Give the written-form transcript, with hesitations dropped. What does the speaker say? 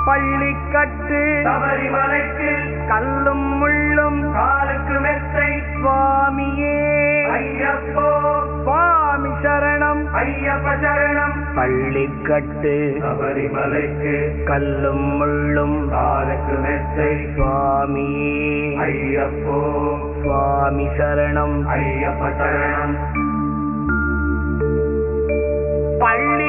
பள்ளிக்கட்டு சபரிமலைக்கு கல்லும் முள்ளும் காலுக்கு மெத்தை சுவாமியே ஐயப்போ சுவாமி சரணம் ஐயப்ப சரணம். பள்ளிக்கட்டு சபரிமலைக்கு கல்லும் முள்ளும் காலுக்கு மெத்தை சுவாமியே ஐயப்போ சுவாமி சரணம் ஐயப்ப சரணம். பள்ளி